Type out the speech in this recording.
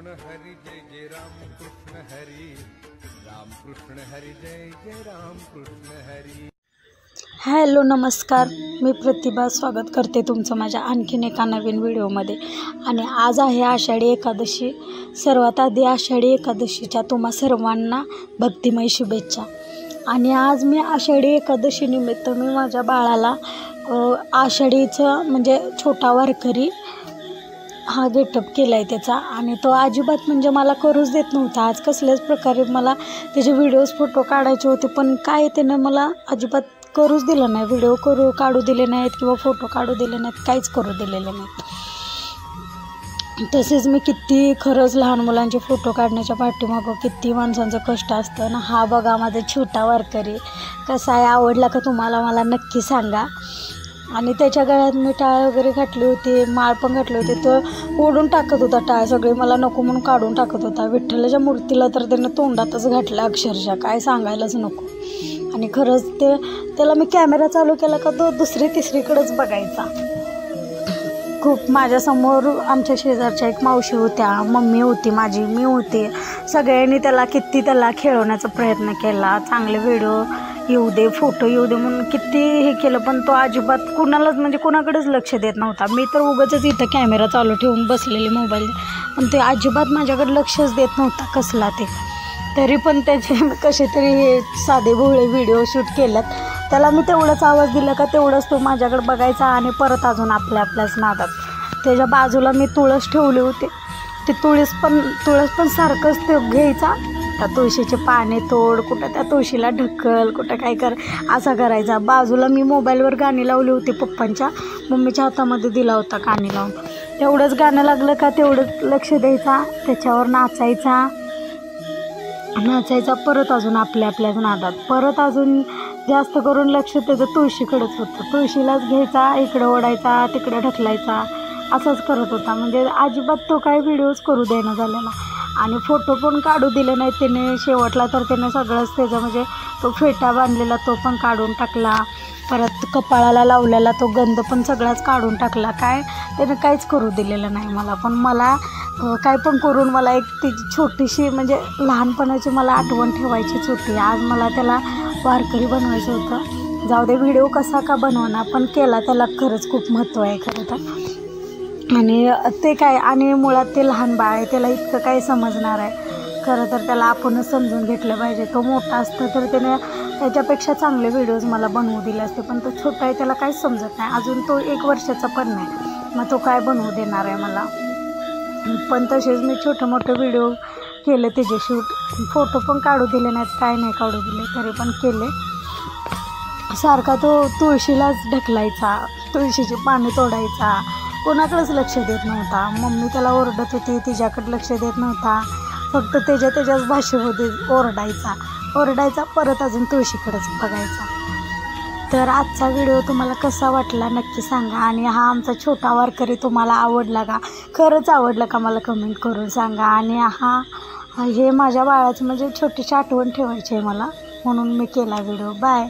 कृष्ण हरी जय जय राम कृष्ण हरी, राम कृष्ण हरी जय जय Ram Krishna Hari. Hello नमस्कार, मी प्रतिभा स्वागत करते तुमचं माझ्या आणखीन एका नवीन व्हिडिओमध्ये। आणि आज आहे आषाढी एकादशी। सर्वात आधी आषाढी एकादशीच्या तुम्हा सर्वांना भक्तिमय शुभेच्छा। आणि आज मी आषाढी एकादशी निमित्त मी माझ्या बाळाला आषाढीचं म्हणजे छोटा वारकरी हा गेटअप केला आहे त्याचा। आणि तो अजिबात म्हणजे मला करूच देत नव्हता। आज कसल्याच प्रकारे मला त्याचे व्हिडिओज फोटो काढायचे होते, पण काय त्यानं मला अजिबात करूच दिलं नाही। व्हिडिओ काढू दिले नाहीत किंवा फोटो काढू दिले नाहीत, काहीच करू दिलेले नाहीत। तसेच मी किती खरंच लहान मुलांचे फोटो काढण्याच्या पाठीमागं किती माणसांचं कष्ट असतं ना। हा बघा माझा छोटा वारकरी कसा आहे, आवडला का तुम्हाला मला नक्की सांगा। आणि त्याच्या गळ्यात मी टाळ वगैरे घातली होती, माळ पण घातली होती। तो ओढून टाकत होता टाळ, सगळे मला नको म्हणून काढून टाकत होता। विठ्ठलाच्या मूर्तीला तर त्यानं तोंडातच घातलं अक्षरशः, काय सांगायलाच नको। आणि खरंच त्याला मी कॅमेरा चालू केला का तो दुसरी तिसरीकडेच बघायचा। खूप माझ्यासमोर आमच्या शेजारच्या एक मावशी होत्या, मम्मी होती माझी, मी होते, सगळ्यांनी त्याला खेळवण्याचा प्रयत्न केला। चांगले व्हिडिओ येऊ दे, फोटो येऊ दे म्हणून किती हे केलं, पण तो अजिबात कोणाकडेच लक्ष देत नव्हता। मी तर उगाचच इथं कॅमेरा चालू ठेवून बसलेली मोबाईल, पण ते अजिबात माझ्याकडे लक्षच देत नव्हता कसला ते। तरी पण त्याचे कसे तरी हे साधे भोळे व्हिडिओ शूट केल्यात। त्याला मी तेवढंच आवाज दिला का तेवढंच तो माझ्याकडे बघायचा आणि परत अजून आपल्याच नादात। त्याच्या बाजूला मी तुळस ठेवले होते, ते तुळस पण सारखंच ते घ्यायचा, त्या तुळशीचे पाने तोड, कुठं त्या तुळशीला ढकल, कुठं काय कर, असा करायचा। बाजूला मी मोबाईलवर गाणी लावली होती पप्पांच्या, मम्मीच्या हातामध्ये दिला होता गाणी लावून। तेवढंच गाणं लागलं का तेवढंच लक्ष द्यायचा, त्याच्यावर नाचायचा, परत अजून आपल्याच नादात। परत अजून जास्त करून लक्ष त्याचं तुळशीकडेच होतं। तुळशीलाच घ्यायचा, इकडं ओढायचा, तिकडं ढकलायचा, असंच करत होता। म्हणजे अजिबात तो काही व्हिडिओज करू देणं झालेला। आणि फोटो पण काढू दिले नाही त्याने। शेवटला तर त्याने सगळंच त्याचं म्हणजे तो फेटा बांधलेला तो पण काढून टाकला, परत कपाळाला लावलेला तो गंध पण सगळाच काढून टाकला। त्याने काहीच करू दिलेलं नाही मला। पण मला काय पण करून मला एक तिची छोटीशी म्हणजे लहानपणाची मला आठवण ठेवायचीच होती। आज मला त्याला वारकरी बनवायचं होतं। जाऊ दे व्हिडिओ कसा का बनवणार, पण केला, त्याला खरंच खूप महत्त्व आहे खरं तर। आणि ते काय, आणि मुळात ते लहान बाळ आहे, त्याला इतकं काय समजणार आहे। खरं तर त्याला आपणच समजून घेतलं पाहिजे। तो मोठा असतं तर त्याने त्याच्यापेक्षा चांगले व्हिडिओज मला बनवू दिले असते, पण तो छोटा आहे, त्याला काहीच समजत नाही अजून। तो 1 वर्षाचा पण नाही, मग तो काय बनवू देणार आहे मला। पण तसेच मी छोटे मोठे व्हिडिओ केले त्याचे शूट, फोटो पण काढू दिले नाहीत, काय नाही काढू दिले, तरी पण केले। सारखा तो तुळशीलाच ढकलायचा, तुळशीची पाने तोडायचा, कोणाकडेच लक्ष देत नव्हता। मम्मी त्याला ओरडत होती, तिच्याकडे लक्ष देत नव्हता, फक्त त्याच्याच भाषेमध्ये ओरडायचा, परत अजून तुळशीकडेच बघायचा। तर आजचा व्हिडिओ तुम्हाला कसा वाटला नक्की सांगा। आणि हा आमचा छोटा वारकरी तुम्हाला आवडला का, खरंच आवडला का मला कमेंट करून सांगा। आणि हे माझ्या बाळाचं म्हणजे छोटीशी आठवण ठेवायची आहे मला, म्हणून मी केला व्हिडिओ। बाय।